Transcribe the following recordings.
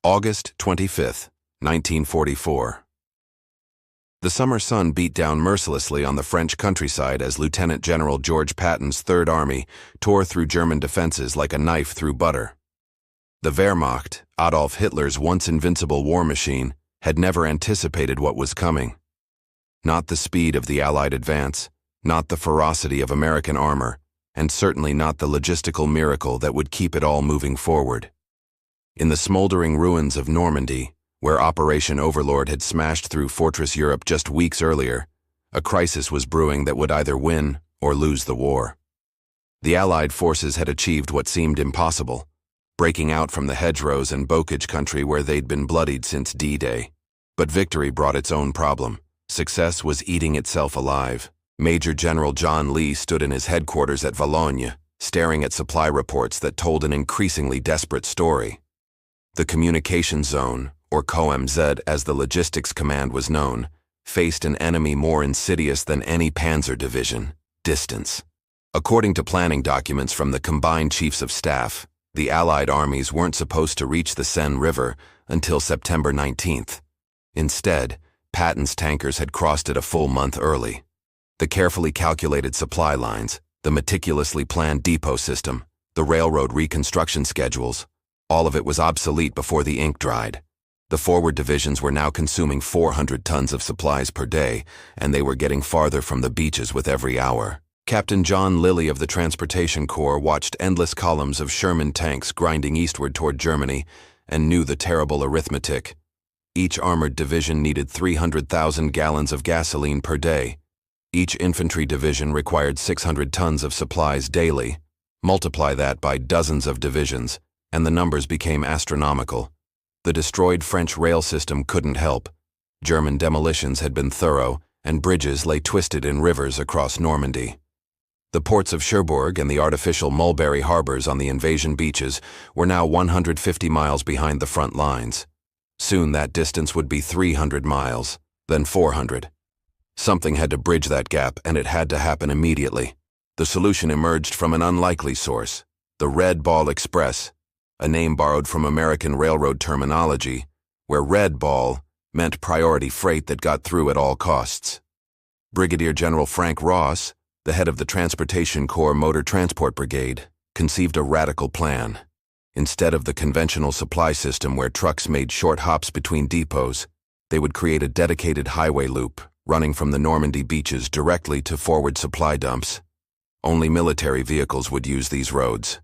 August 25, 1944. The summer sun beat down mercilessly on the French countryside as Lieutenant General George Patton's Third Army tore through German defenses like a knife through butter. The Wehrmacht, Adolf Hitler's once invincible war machine, had never anticipated what was coming. Not the speed of the Allied advance, not the ferocity of American armor, and certainly not the logistical miracle that would keep it all moving forward. In the smoldering ruins of Normandy, where Operation Overlord had smashed through Fortress Europe just weeks earlier, a crisis was brewing that would either win or lose the war. The Allied forces had achieved what seemed impossible, breaking out from the hedgerows and bocage country where they'd been bloodied since D-Day. But victory brought its own problem. Success was eating itself alive. Major General John Lee stood in his headquarters at Valognes, staring at supply reports that told an increasingly desperate story. The Communications Zone, or COMZ as the Logistics Command was known, faced an enemy more insidious than any panzer division: distance. According to planning documents from the combined chiefs of staff, the Allied armies weren't supposed to reach the Seine River until September 19th. Instead, Patton's tankers had crossed it a full month early. The carefully calculated supply lines, the meticulously planned depot system, the railroad reconstruction schedules, all of it was obsolete before the ink dried. The forward divisions were now consuming 400 tons of supplies per day, and they were getting farther from the beaches with every hour. Captain John Lilly of the Transportation Corps watched endless columns of Sherman tanks grinding eastward toward Germany and knew the terrible arithmetic. Each armored division needed 300,000 gallons of gasoline per day. Each infantry division required 600 tons of supplies daily. Multiply that by dozens of divisions, and the numbers became astronomical. The destroyed French rail system couldn't help. German demolitions had been thorough, and bridges lay twisted in rivers across Normandy. The ports of Cherbourg and the artificial Mulberry harbors on the invasion beaches were now 150 miles behind the front lines. Soon that distance would be 300 miles, then 400. Something had to bridge that gap, and it had to happen immediately. The solution emerged from an unlikely source: the Red Ball Express, a name borrowed from American railroad terminology, where Red Ball meant priority freight that got through at all costs. Brigadier General Frank Ross, the head of the Transportation Corps Motor Transport Brigade, conceived a radical plan. Instead of the conventional supply system where trucks made short hops between depots, they would create a dedicated highway loop running from the Normandy beaches directly to forward supply dumps. Only military vehicles would use these roads.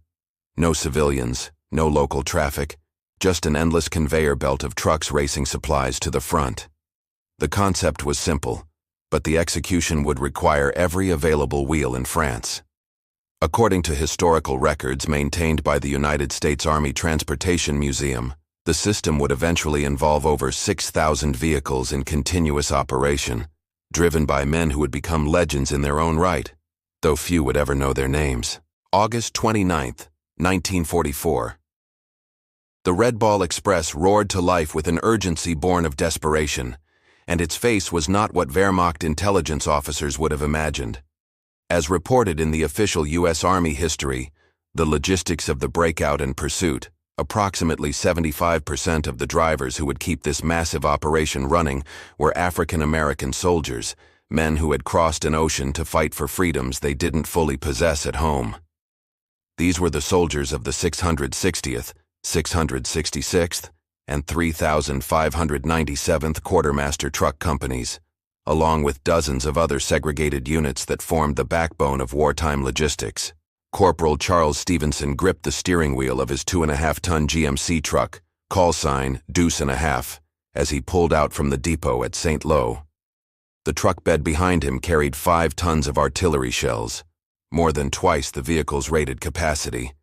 No civilians, no local traffic, just an endless conveyor belt of trucks racing supplies to the front. The concept was simple, but the execution would require every available wheel in France. According to historical records maintained by the United States Army Transportation Museum, the system would eventually involve over 6,000 vehicles in continuous operation, driven by men who would become legends in their own right, though few would ever know their names. August 29, 1944. The Red Ball Express roared to life with an urgency born of desperation, and its face was not what Wehrmacht intelligence officers would have imagined. As reported in the official U.S. Army history, the logistics of the breakout and pursuit, approximately 75% of the drivers who would keep this massive operation running were African-American soldiers, men who had crossed an ocean to fight for freedoms they didn't fully possess at home. These were the soldiers of the 660th, 666th, and 3,597th Quartermaster Truck Companies, along with dozens of other segregated units that formed the backbone of wartime logistics. Corporal Charles Stevenson gripped the steering wheel of his 2.5-ton GMC truck, call sign Deuce and a Half, as he pulled out from the depot at St. Lo. The truck bed behind him carried 5 tons of artillery shells, more than twice the vehicle's rated capacity.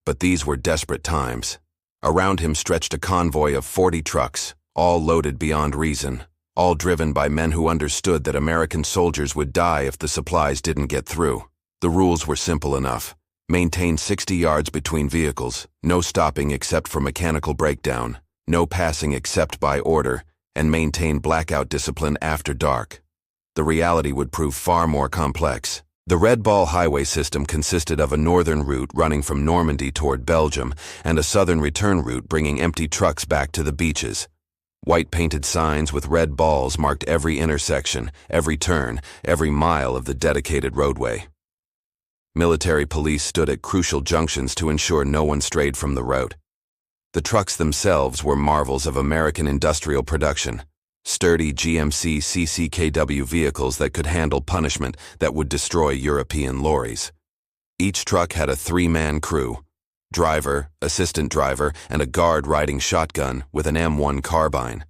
But these were desperate times. Around him stretched a convoy of 40 trucks, all loaded beyond reason, all driven by men who understood that American soldiers would die if the supplies didn't get through. The rules were simple enough. Maintain 60 yards between vehicles, no stopping except for mechanical breakdown, no passing except by order, and maintain blackout discipline after dark. The reality would prove far more complex. The Red Ball highway system consisted of a northern route running from Normandy toward Belgium and a southern return route bringing empty trucks back to the beaches. White painted signs with red balls marked every intersection, every turn, every mile of the dedicated roadway. Military police stood at crucial junctions to ensure no one strayed from the route. The trucks themselves were marvels of American industrial production. Sturdy GMC CCKW vehicles that could handle punishment that would destroy European lorries. Each truck had a three-man crew: driver, assistant driver, and a guard riding shotgun with an M1 carbine.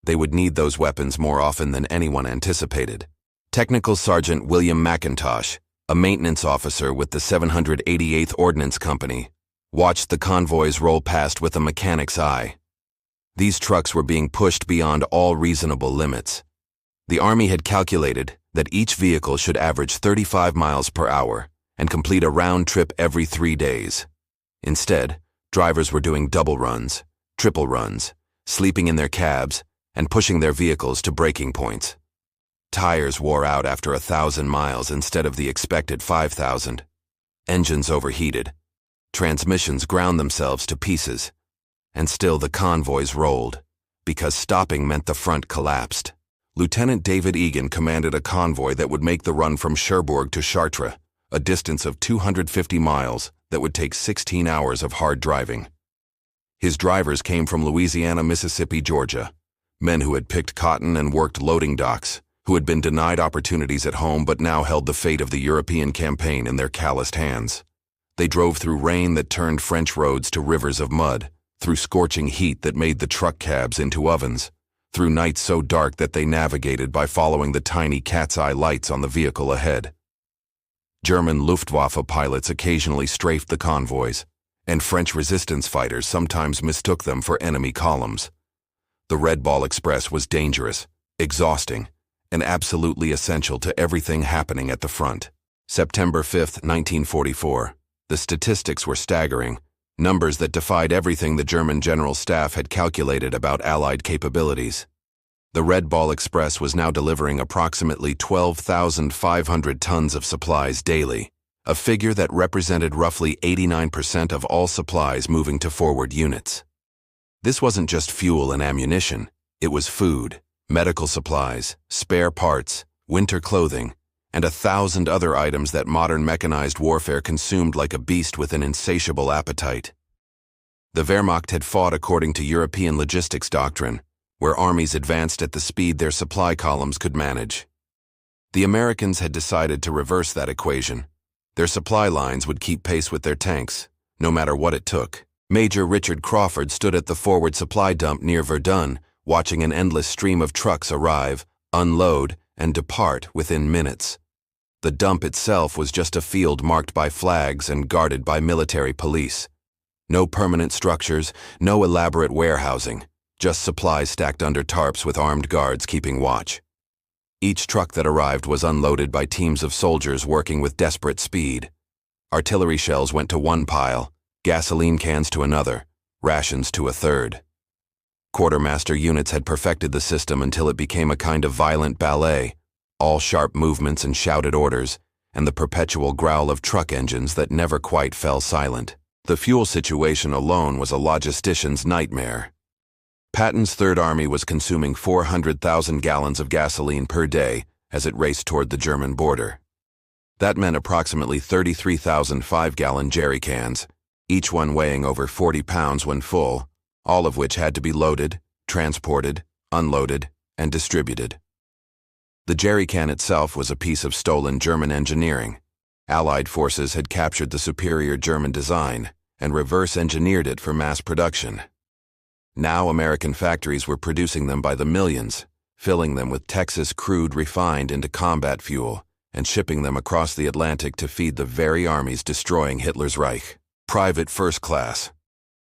They would need those weapons more often than anyone anticipated. Technical Sergeant William McIntosh, a maintenance officer with the 788th Ordnance Company, watched the convoys roll past with a mechanic's eye. These trucks were being pushed beyond all reasonable limits. The Army had calculated that each vehicle should average 35 miles per hour and complete a round trip every 3 days. Instead, drivers were doing double runs, triple runs, sleeping in their cabs, and pushing their vehicles to breaking points. Tires wore out after 1,000 miles instead of the expected 5,000. Engines overheated. Transmissions ground themselves to pieces. And still the convoys rolled, because stopping meant the front collapsed. Lieutenant David Egan commanded a convoy that would make the run from Cherbourg to Chartres, a distance of 250 miles that would take 16 hours of hard driving. His drivers came from Louisiana, Mississippi, Georgia, men who had picked cotton and worked loading docks, who had been denied opportunities at home but now held the fate of the European campaign in their calloused hands. They drove through rain that turned French roads to rivers of mud, through scorching heat that made the truck cabs into ovens, through nights so dark that they navigated by following the tiny cat's eye lights on the vehicle ahead. German Luftwaffe pilots occasionally strafed the convoys, and French resistance fighters sometimes mistook them for enemy columns. The Red Ball Express was dangerous, exhausting, and absolutely essential to everything happening at the front. September 5, 1944. The statistics were staggering. Numbers that defied everything the German General Staff had calculated about Allied capabilities. The Red Ball Express was now delivering approximately 12,500 tons of supplies daily, a figure that represented roughly 89% of all supplies moving to forward units. This wasn't just fuel and ammunition, it was food, medical supplies, spare parts, winter clothing, and 1,000 other items that modern mechanized warfare consumed like a beast with an insatiable appetite. The Wehrmacht had fought according to European logistics doctrine, where armies advanced at the speed their supply columns could manage. The Americans had decided to reverse that equation. Their supply lines would keep pace with their tanks, no matter what it took. Major Richard Crawford stood at the forward supply dump near Verdun, watching an endless stream of trucks arrive, unload, and depart within minutes. The dump itself was just a field marked by flags and guarded by military police. No permanent structures, no elaborate warehousing, just supplies stacked under tarps with armed guards keeping watch. Each truck that arrived was unloaded by teams of soldiers working with desperate speed. Artillery shells went to one pile, gasoline cans to another, rations to a third. Quartermaster units had perfected the system until it became a kind of violent ballet, all sharp movements and shouted orders, and the perpetual growl of truck engines that never quite fell silent. The fuel situation alone was a logistician's nightmare. Patton's Third Army was consuming 400,000 gallons of gasoline per day as it raced toward the German border. That meant approximately 33,000 5-gallon jerry cans, each one weighing over 40 pounds when full, all of which had to be loaded, transported, unloaded, and distributed. The jerry can itself was a piece of stolen German engineering. Allied forces had captured the superior German design and reverse-engineered it for mass production. Now American factories were producing them by the millions, filling them with Texas crude refined into combat fuel and shipping them across the Atlantic to feed the very armies destroying Hitler's Reich. Private First Class.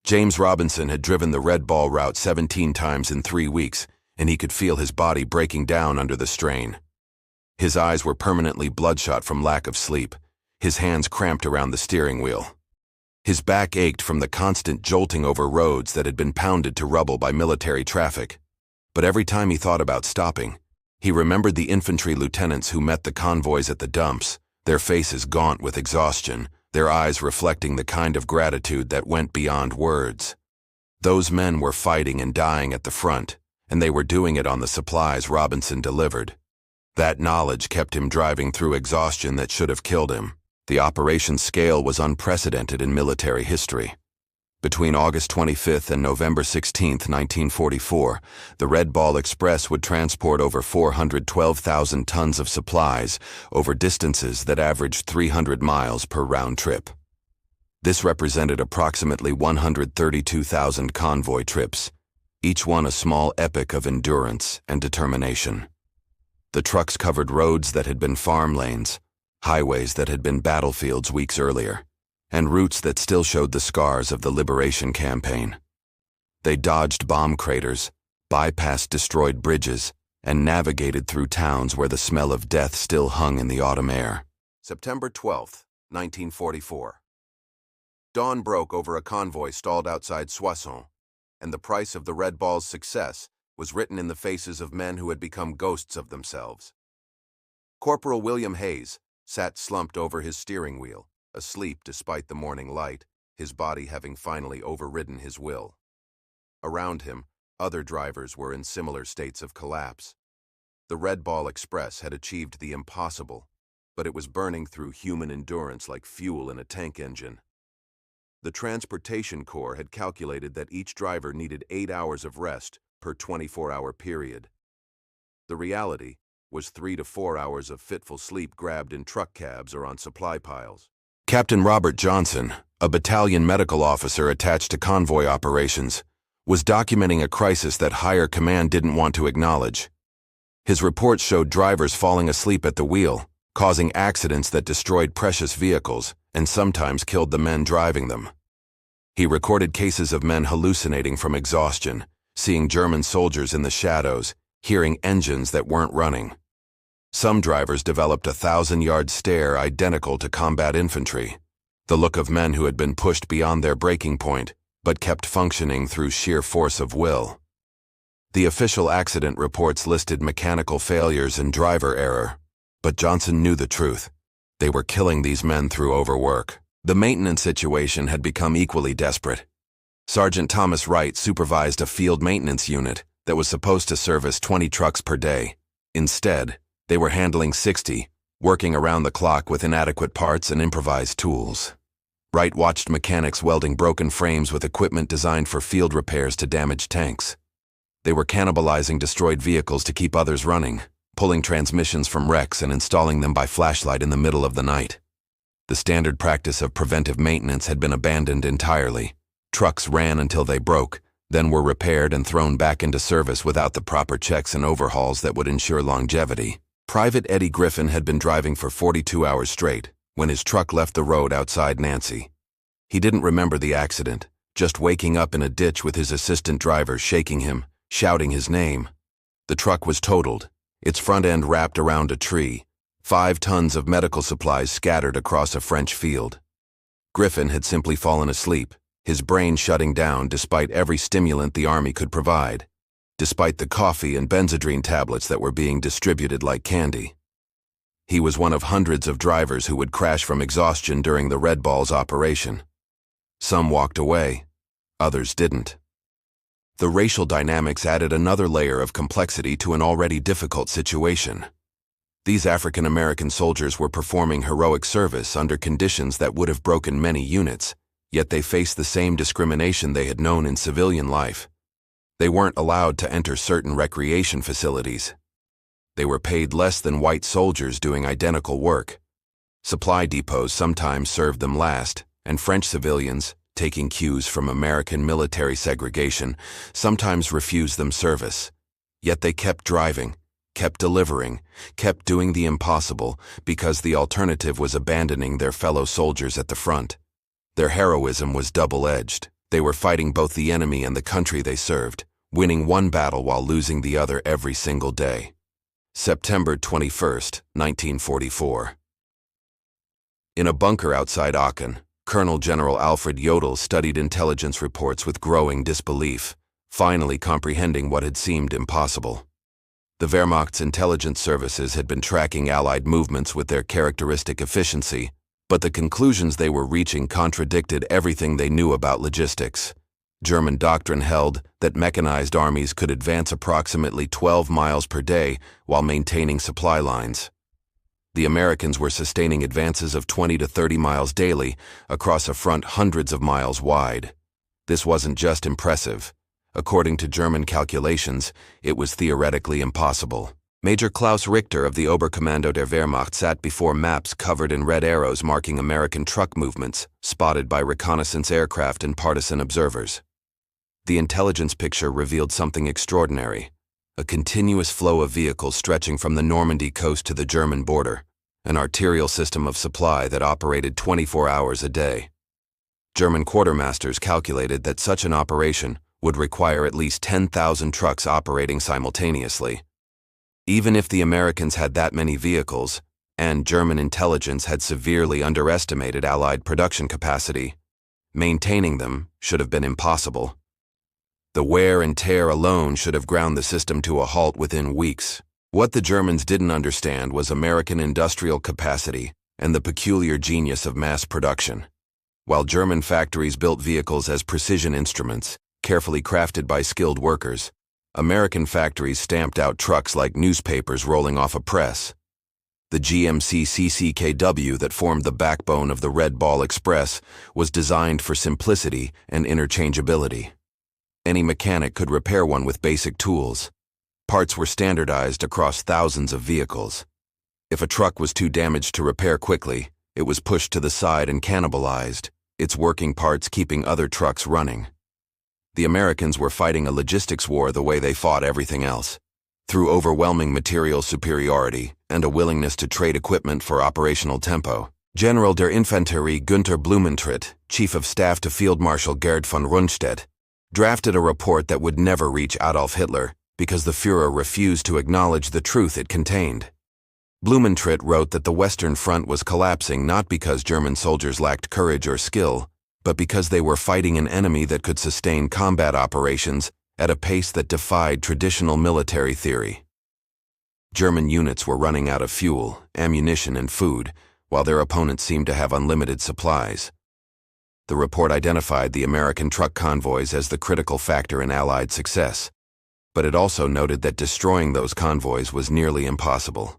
James Robinson had driven the Red Ball route 17 times in 3 weeks, and he could feel his body breaking down under the strain. His eyes were permanently bloodshot from lack of sleep, his hands cramped around the steering wheel. His back ached from the constant jolting over roads that had been pounded to rubble by military traffic. But every time he thought about stopping, he remembered the infantry lieutenants who met the convoys at the dumps, their faces gaunt with exhaustion, their eyes reflecting the kind of gratitude that went beyond words. Those men were fighting and dying at the front, and they were doing it on the supplies Robinson delivered. That knowledge kept him driving through exhaustion that should have killed him. The operation's scale was unprecedented in military history. Between August 25th and November 16, 1944, the Red Ball Express would transport over 412,000 tons of supplies over distances that averaged 300 miles per round trip. This represented approximately 132,000 convoy trips, each one a small epic of endurance and determination. The trucks covered roads that had been farm lanes, highways that had been battlefields weeks earlier, and routes that still showed the scars of the liberation campaign. They dodged bomb craters, bypassed destroyed bridges, and navigated through towns where the smell of death still hung in the autumn air. September 12, 1944. Dawn broke over a convoy stalled outside Soissons, and the price of the Red Ball's success was written in the faces of men who had become ghosts of themselves. Corporal William Hayes sat slumped over his steering wheel, asleep despite the morning light, his body having finally overridden his will. Around him, other drivers were in similar states of collapse. The Red Ball Express had achieved the impossible, but it was burning through human endurance like fuel in a tank engine. The Transportation Corps had calculated that each driver needed 8 hours of rest per 24-hour period. The reality was 3 to 4 hours of fitful sleep grabbed in truck cabs or on supply piles. Captain Robert Johnson, a battalion medical officer attached to convoy operations, was documenting a crisis that higher command didn't want to acknowledge. His reports showed drivers falling asleep at the wheel, causing accidents that destroyed precious vehicles and sometimes killed the men driving them. He recorded cases of men hallucinating from exhaustion, seeing German soldiers in the shadows, hearing engines that weren't running. Some drivers developed a 1,000-yard stare identical to combat infantry, the look of men who had been pushed beyond their breaking point, but kept functioning through sheer force of will. The official accident reports listed mechanical failures and driver error, but Johnson knew the truth. They were killing these men through overwork. The maintenance situation had become equally desperate. Sergeant Thomas Wright supervised a field maintenance unit that was supposed to service 20 trucks per day. Instead, they were handling 60, working around the clock with inadequate parts and improvised tools. Wright watched mechanics welding broken frames with equipment designed for field repairs to damaged tanks. They were cannibalizing destroyed vehicles to keep others running, pulling transmissions from wrecks and installing them by flashlight in the middle of the night. The standard practice of preventive maintenance had been abandoned entirely. Trucks ran until they broke, then were repaired and thrown back into service without the proper checks and overhauls that would ensure longevity. Private Eddie Griffin had been driving for 42 hours straight when his truck left the road outside Nancy. He didn't remember the accident, just waking up in a ditch with his assistant driver shaking him, shouting his name. The truck was totaled, its front end wrapped around a tree, 5 tons of medical supplies scattered across a French field. Griffin had simply fallen asleep, his brain shutting down despite every stimulant the Army could provide, despite the coffee and Benzedrine tablets that were being distributed like candy. He was one of hundreds of drivers who would crash from exhaustion during the Red Ball's operation. Some walked away, others didn't. The racial dynamics added another layer of complexity to an already difficult situation. These African American soldiers were performing heroic service under conditions that would have broken many units, yet they faced the same discrimination they had known in civilian life. They weren't allowed to enter certain recreation facilities. They were paid less than white soldiers doing identical work. Supply depots sometimes served them last, and French civilians, taking cues from American military segregation, sometimes refused them service. Yet they kept driving, kept delivering, kept doing the impossible because the alternative was abandoning their fellow soldiers at the front. Their heroism was double-edged. They were fighting both the enemy and the country they served, winning one battle while losing the other every single day. September 21st, 1944. In a bunker outside Aachen, Colonel General Alfred Jodl studied intelligence reports with growing disbelief, finally comprehending what had seemed impossible. The Wehrmacht's intelligence services had been tracking Allied movements with their characteristic efficiency, but the conclusions they were reaching contradicted everything they knew about logistics. German doctrine held that mechanized armies could advance approximately 12 miles per day while maintaining supply lines. The Americans were sustaining advances of 20 to 30 miles daily across a front hundreds of miles wide. This wasn't just impressive. According to German calculations, it was theoretically impossible. Major Klaus Richter of the Oberkommando der Wehrmacht sat before maps covered in red arrows marking American truck movements, spotted by reconnaissance aircraft and partisan observers. The intelligence picture revealed something extraordinary: a continuous flow of vehicles stretching from the Normandy coast to the German border, an arterial system of supply that operated 24 hours a day. German quartermasters calculated that such an operation would require at least 10,000 trucks operating simultaneously. Even if the Americans had that many vehicles, and German intelligence had severely underestimated Allied production capacity, maintaining them should have been impossible. The wear and tear alone should have ground the system to a halt within weeks. What the Germans didn't understand was American industrial capacity and the peculiar genius of mass production. While German factories built vehicles as precision instruments, carefully crafted by skilled workers, American factories stamped out trucks like newspapers rolling off a press. The GMC CCKW that formed the backbone of the Red Ball Express was designed for simplicity and interchangeability. Any mechanic could repair one with basic tools. Parts were standardized across thousands of vehicles. If a truck was too damaged to repair quickly, it was pushed to the side and cannibalized, its working parts keeping other trucks running. The Americans were fighting a logistics war the way they fought everything else, through overwhelming material superiority and a willingness to trade equipment for operational tempo. General der Infanterie Günther Blumentritt, Chief of Staff to Field Marshal Gerd von Rundstedt, drafted a report that would never reach Adolf Hitler because the Führer refused to acknowledge the truth it contained. Blumentritt wrote that the Western Front was collapsing not because German soldiers lacked courage or skill, but because they were fighting an enemy that could sustain combat operations at a pace that defied traditional military theory. German units were running out of fuel, ammunition, and food, while their opponents seemed to have unlimited supplies. The report identified the American truck convoys as the critical factor in Allied success, but it also noted that destroying those convoys was nearly impossible.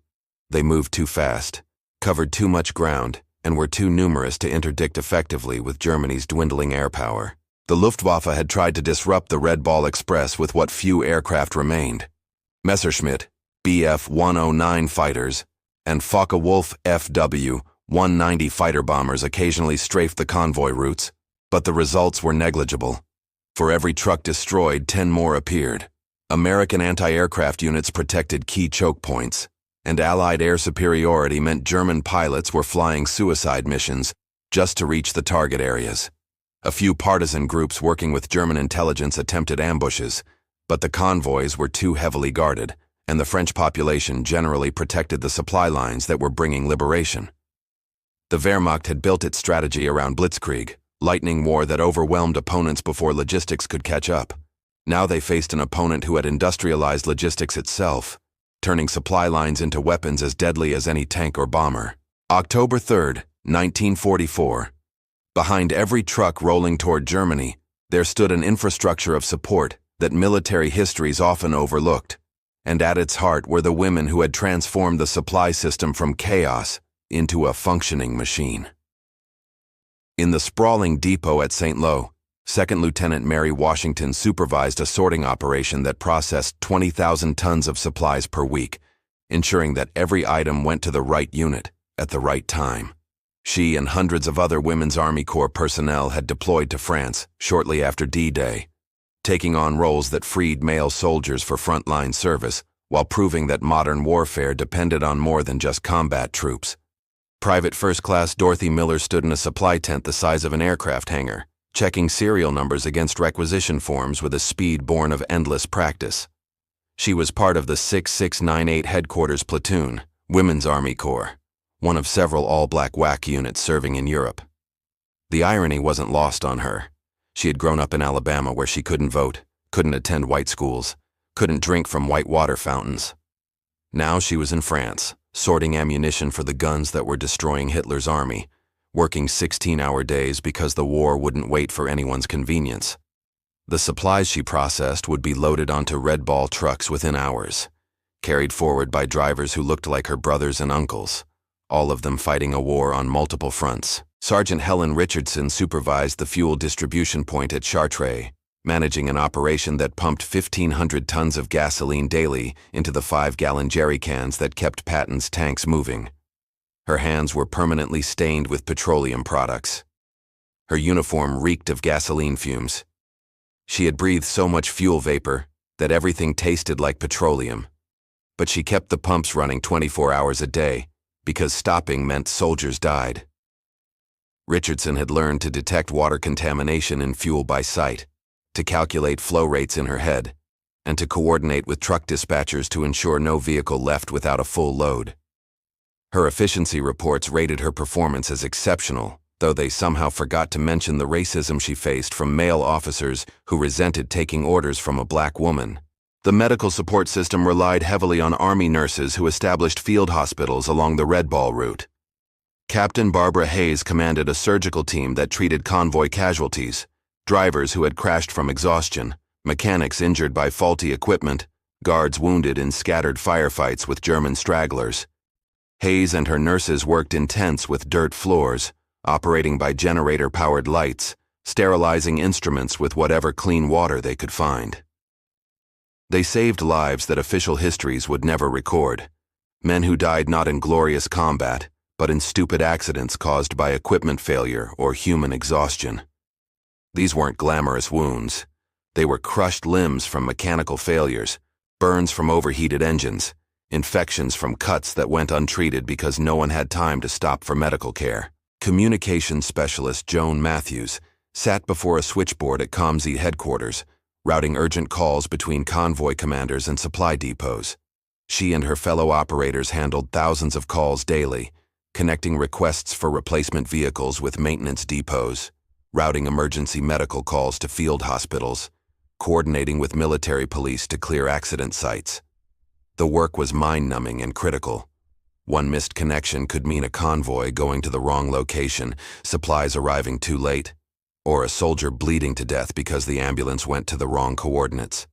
They moved too fast, covered too much ground, and were too numerous to interdict effectively with Germany's dwindling air power. The Luftwaffe had tried to disrupt the Red Ball Express with what few aircraft remained. Messerschmitt Bf-109 fighters and Focke-Wulf Fw-190 fighter bombers occasionally strafed the convoy routes, but the results were negligible. For every truck destroyed, 10 more appeared. American anti-aircraft units protected key choke points, and Allied air superiority meant German pilots were flying suicide missions just to reach the target areas. A few partisan groups working with German intelligence attempted ambushes, but the convoys were too heavily guarded, and the French population generally protected the supply lines that were bringing liberation. The Wehrmacht had built its strategy around blitzkrieg, lightning war that overwhelmed opponents before logistics could catch up. Now they faced an opponent who had industrialized logistics itself, turning supply lines into weapons as deadly as any tank or bomber. October 3, 1944. Behind every truck rolling toward Germany, there stood an infrastructure of support that military histories often overlooked, and at its heart were the women who had transformed the supply system from chaos into a functioning machine. In the sprawling depot at St. Lo, Second Lieutenant Mary Washington supervised a sorting operation that processed 20,000 tons of supplies per week, ensuring that every item went to the right unit at the right time. She and hundreds of other Women's Army Corps personnel had deployed to France shortly after D-Day, taking on roles that freed male soldiers for frontline service while proving that modern warfare depended on more than just combat troops. Private First Class Dorothy Miller stood in a supply tent the size of an aircraft hangar, checking serial numbers against requisition forms with a speed born of endless practice. She was part of the 6698 Headquarters Platoon, Women's Army Corps, one of several all-black WAC units serving in Europe. The irony wasn't lost on her. She had grown up in Alabama where she couldn't vote, couldn't attend white schools, couldn't drink from white water fountains. Now she was in France, sorting ammunition for the guns that were destroying Hitler's army, working 16-hour days because the war wouldn't wait for anyone's convenience. The supplies she processed would be loaded onto Red Ball trucks within hours, carried forward by drivers who looked like her brothers and uncles, all of them fighting a war on multiple fronts. Sergeant Helen Richardson supervised the fuel distribution point at Chartres, managing an operation that pumped 1,500 tons of gasoline daily into the 5-gallon jerry cans that kept Patton's tanks moving. Her hands were permanently stained with petroleum products. Her uniform reeked of gasoline fumes. She had breathed so much fuel vapor that everything tasted like petroleum. But she kept the pumps running 24 hours a day because stopping meant soldiers died. Richardson had learned to detect water contamination in fuel by sight, to calculate flow rates in her head, and to coordinate with truck dispatchers to ensure no vehicle left without a full load. Her efficiency reports rated her performance as exceptional, though they somehow forgot to mention the racism she faced from male officers who resented taking orders from a black woman. The medical support system relied heavily on Army nurses who established field hospitals along the Red Ball route. Captain Barbara Hayes commanded a surgical team that treated convoy casualties, drivers who had crashed from exhaustion, mechanics injured by faulty equipment, guards wounded in scattered firefights with German stragglers. Hayes and her nurses worked in tents with dirt floors, operating by generator-powered lights, sterilizing instruments with whatever clean water they could find. They saved lives that official histories would never record, men who died not in glorious combat, but in stupid accidents caused by equipment failure or human exhaustion. These weren't glamorous wounds. They were crushed limbs from mechanical failures, burns from overheated engines, infections from cuts that went untreated because no one had time to stop for medical care. Communications specialist Joan Matthews sat before a switchboard at COMZ headquarters, routing urgent calls between convoy commanders and supply depots. She and her fellow operators handled thousands of calls daily, connecting requests for replacement vehicles with maintenance depots, routing emergency medical calls to field hospitals, coordinating with military police to clear accident sites. The work was mind-numbing and critical. One missed connection could mean a convoy going to the wrong location, supplies arriving too late, or a soldier bleeding to death because the ambulance went to the wrong coordinates.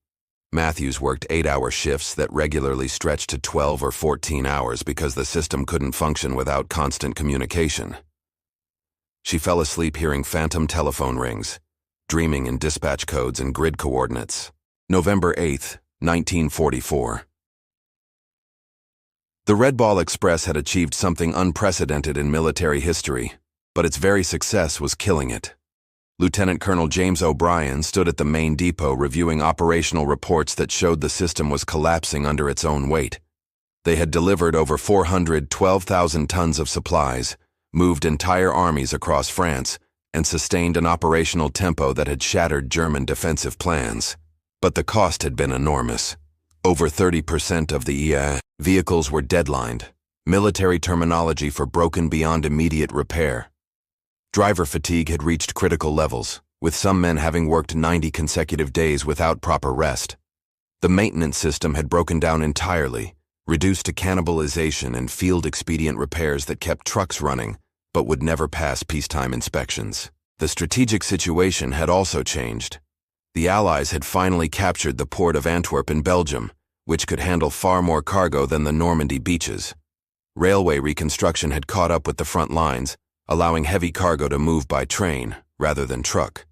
Matthews worked 8-hour shifts that regularly stretched to 12 or 14 hours because the system couldn't function without constant communication. She fell asleep hearing phantom telephone rings, dreaming in dispatch codes and grid coordinates. November 8, 1944. The Red Ball Express had achieved something unprecedented in military history, but its very success was killing it. Lieutenant Colonel James O'Brien stood at the main depot reviewing operational reports that showed the system was collapsing under its own weight. They had delivered over 412,000 tons of supplies, moved entire armies across France, and sustained an operational tempo that had shattered German defensive plans. But the cost had been enormous. Over 30% of the EA vehicles were deadlined, military terminology for broken beyond immediate repair. Driver fatigue had reached critical levels, with some men having worked 90 consecutive days without proper rest. The maintenance system had broken down entirely, reduced to cannibalization and field-expedient repairs that kept trucks running, but would never pass peacetime inspections. The strategic situation had also changed. The Allies had finally captured the port of Antwerp in Belgium, which could handle far more cargo than the Normandy beaches. Railway reconstruction had caught up with the front lines, allowing heavy cargo to move by train rather than truck.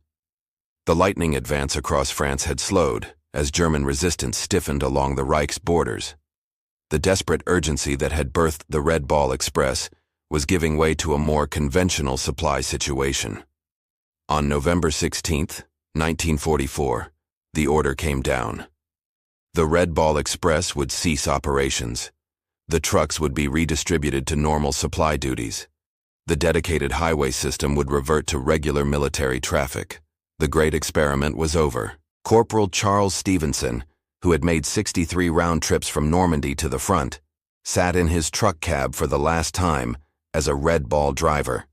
The lightning advance across France had slowed as German resistance stiffened along the Reich's borders. The desperate urgency that had birthed the Red Ball Express was giving way to a more conventional supply situation. On November 16, 1944, the order came down. The Red Ball Express would cease operations. The trucks would be redistributed to normal supply duties. The dedicated highway system would revert to regular military traffic. The great experiment was over. Corporal Charles Stevenson, who had made 63 round trips from Normandy to the front, sat in his truck cab for the last time as a Red Ball driver.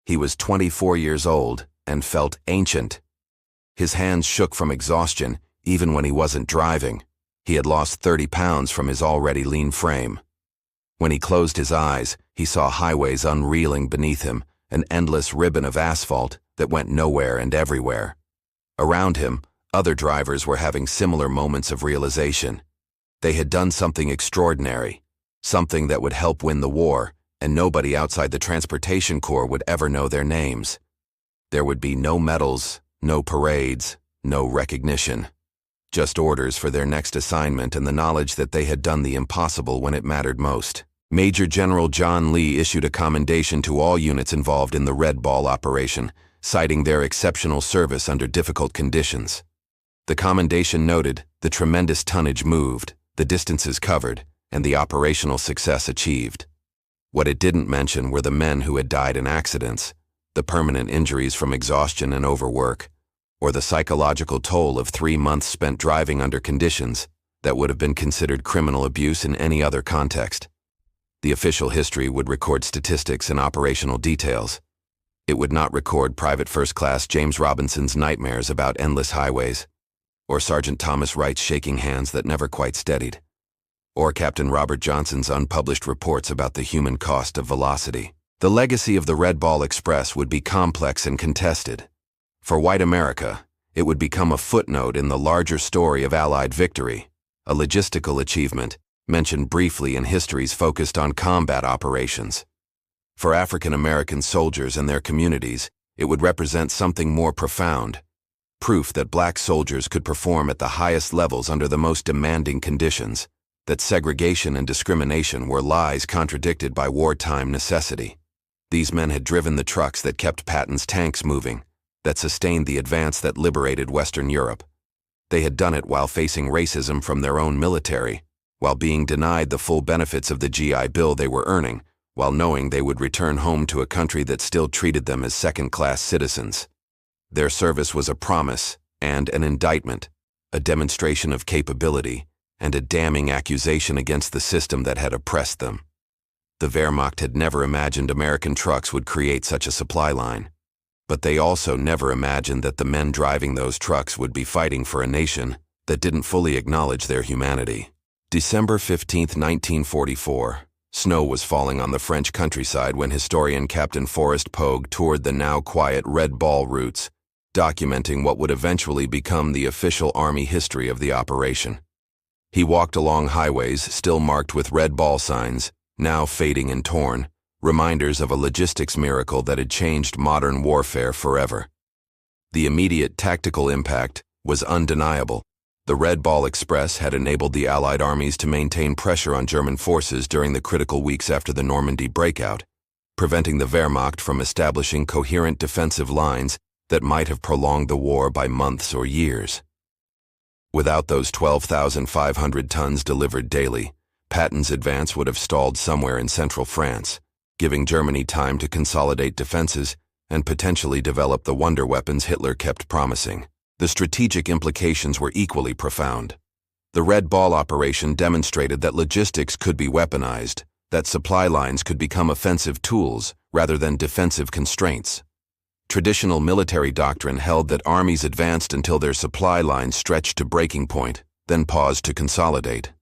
He was 24 years old and felt ancient. His hands shook from exhaustion even when he wasn't driving. He had lost 30 pounds from his already lean frame. When he closed his eyes, he saw highways unreeling beneath him, an endless ribbon of asphalt that went nowhere and everywhere. Around him, other drivers were having similar moments of realization. They had done something extraordinary, something that would help win the war, and nobody outside the Transportation Corps would ever know their names. There would be no medals, no parades, no recognition. Just orders for their next assignment and the knowledge that they had done the impossible when it mattered most. Major General John Lee issued a commendation to all units involved in the Red Ball operation, citing their exceptional service under difficult conditions. The commendation noted the tremendous tonnage moved, the distances covered, and the operational success achieved. What it didn't mention were the men who had died in accidents, the permanent injuries from exhaustion and overwork, or the psychological toll of 3 months spent driving under conditions that would have been considered criminal abuse in any other context. The official history would record statistics and operational details. It would not record Private First Class James Robinson's nightmares about endless highways, or Sergeant Thomas Wright's shaking hands that never quite steadied, or Captain Robert Johnson's unpublished reports about the human cost of velocity. The legacy of the Red Ball Express would be complex and contested. For white America, it would become a footnote in the larger story of Allied victory, a logistical achievement mentioned briefly in histories focused on combat operations. For African American soldiers and their communities, it would represent something more profound, proof that black soldiers could perform at the highest levels under the most demanding conditions, that segregation and discrimination were lies contradicted by wartime necessity. These men had driven the trucks that kept Patton's tanks moving, that sustained the advance that liberated Western Europe. They had done it while facing racism from their own military, while being denied the full benefits of the GI Bill they were earning, while knowing they would return home to a country that still treated them as second-class citizens. Their service was a promise and an indictment, a demonstration of capability, and a damning accusation against the system that had oppressed them. The Wehrmacht had never imagined American trucks would create such a supply line, but they also never imagined that the men driving those trucks would be fighting for a nation that didn't fully acknowledge their humanity. December 15, 1944. Snow was falling on the French countryside when historian Captain Forrest Pogue toured the now quiet Red Ball routes, documenting what would eventually become the official Army history of the operation. He walked along highways still marked with Red Ball signs, now fading and torn, reminders of a logistics miracle that had changed modern warfare forever. The immediate tactical impact was undeniable. The Red Ball Express had enabled the Allied armies to maintain pressure on German forces during the critical weeks after the Normandy breakout, preventing the Wehrmacht from establishing coherent defensive lines that might have prolonged the war by months or years. Without those 12,500 tons delivered daily, Patton's advance would have stalled somewhere in central France, giving Germany time to consolidate defenses and potentially develop the wonder weapons Hitler kept promising. The strategic implications were equally profound. The Red Ball operation demonstrated that logistics could be weaponized, that supply lines could become offensive tools rather than defensive constraints. Traditional military doctrine held that armies advanced until their supply lines stretched to breaking point, then paused to consolidate.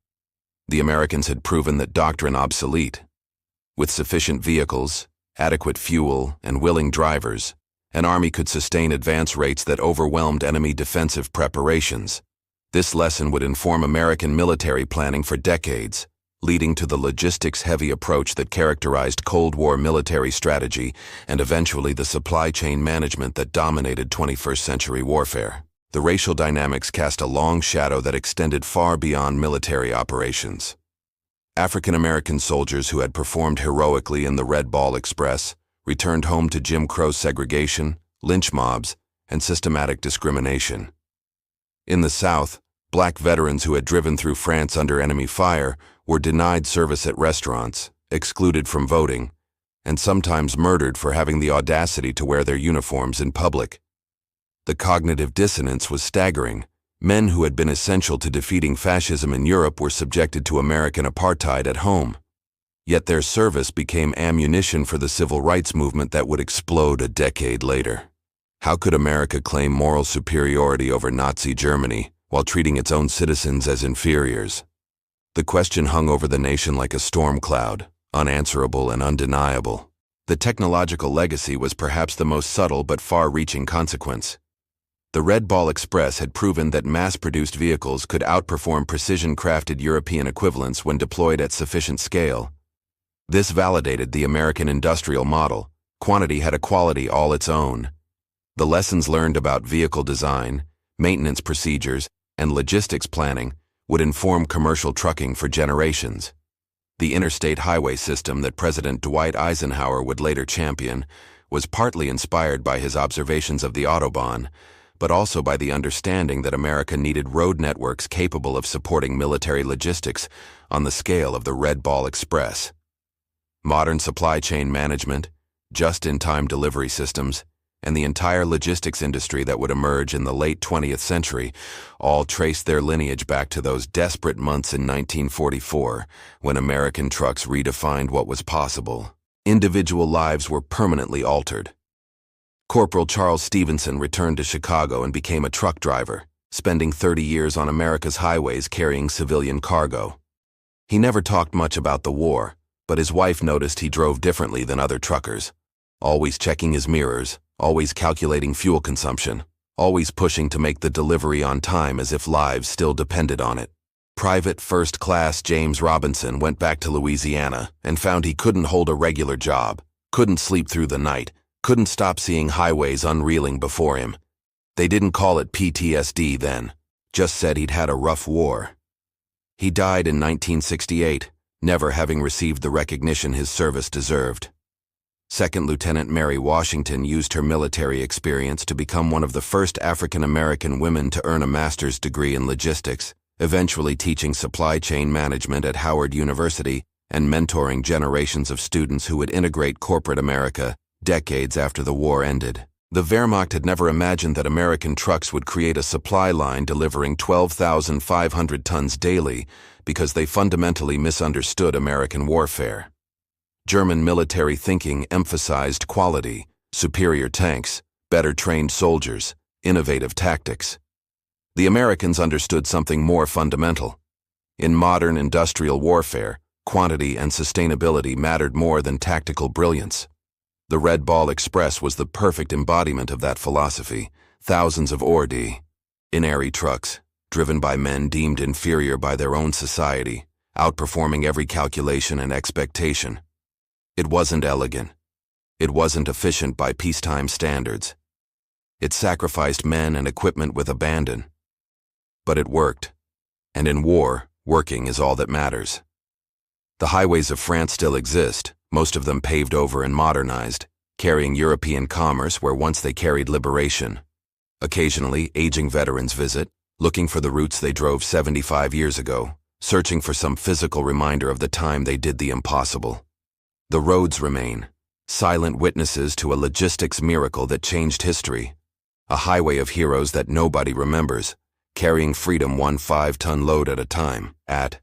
The Americans had proven that doctrine obsolete. With sufficient vehicles, adequate fuel, and willing drivers, an army could sustain advance rates that overwhelmed enemy defensive preparations. This lesson would inform American military planning for decades, leading to the logistics-heavy approach that characterized Cold War military strategy and eventually the supply chain management that dominated 21st-century warfare. The racial dynamics cast a long shadow that extended far beyond military operations. African-American soldiers who had performed heroically in the Red Ball Express returned home to Jim Crow segregation, lynch mobs, and systematic discrimination. In the South, black veterans who had driven through France under enemy fire were denied service at restaurants, excluded from voting, and sometimes murdered for having the audacity to wear their uniforms in public. The cognitive dissonance was staggering. Men who had been essential to defeating fascism in Europe were subjected to American apartheid at home. Yet their service became ammunition for the civil rights movement that would explode a decade later. How could America claim moral superiority over Nazi Germany while treating its own citizens as inferiors. The question hung over the nation like a storm cloud, unanswerable and undeniable. The technological legacy was perhaps the most subtle but far-reaching consequence. The Red Ball Express had proven that mass-produced vehicles could outperform precision-crafted European equivalents when deployed at sufficient scale. This validated the American industrial model. Quantity had a quality all its own. The lessons learned about vehicle design, maintenance procedures, and logistics planning would inform commercial trucking for generations. The interstate highway system that President Dwight Eisenhower would later champion was partly inspired by his observations of the Autobahn, but also by the understanding that America needed road networks capable of supporting military logistics on the scale of the Red Ball Express. Modern supply chain management, just-in-time delivery systems, and the entire logistics industry that would emerge in the late 20th century all traced their lineage back to those desperate months in 1944 when American trucks redefined what was possible. Individual lives were permanently altered. Corporal Charles Stevenson returned to Chicago and became a truck driver, spending 30 years on America's highways carrying civilian cargo. He never talked much about the war, but his wife noticed he drove differently than other truckers, always checking his mirrors, always calculating fuel consumption, always pushing to make the delivery on time as if lives still depended on it. Private First Class James Robinson went back to Louisiana and found he couldn't hold a regular job, couldn't sleep through the night, couldn't stop seeing highways unreeling before him. They didn't call it PTSD then, just said he'd had a rough war. He died in 1968, never having received the recognition his service deserved. Second Lieutenant Mary Washington used her military experience to become one of the first African-American women to earn a master's degree in logistics, eventually teaching supply chain management at Howard University and mentoring generations of students who would integrate corporate America decades after the war ended. The Wehrmacht had never imagined that American trucks would create a supply line delivering 12,500 tons daily because they fundamentally misunderstood American warfare. German military thinking emphasized quality, superior tanks, better trained soldiers, innovative tactics. The Americans understood something more fundamental. In modern industrial warfare, quantity and sustainability mattered more than tactical brilliance. The Red Ball Express was the perfect embodiment of that philosophy. Thousands of ordinary trucks, driven by men deemed inferior by their own society, outperforming every calculation and expectation. It wasn't elegant. It wasn't efficient by peacetime standards. It sacrificed men and equipment with abandon. But it worked. And in war, working is all that matters. The highways of France still exist, most of them paved over and modernized, carrying European commerce where once they carried liberation. Occasionally, aging veterans visit, looking for the routes they drove 75 years ago, searching for some physical reminder of the time they did the impossible. The roads remain, silent witnesses to a logistics miracle that changed history, a highway of heroes that nobody remembers, carrying freedom one 5-ton load at a time, at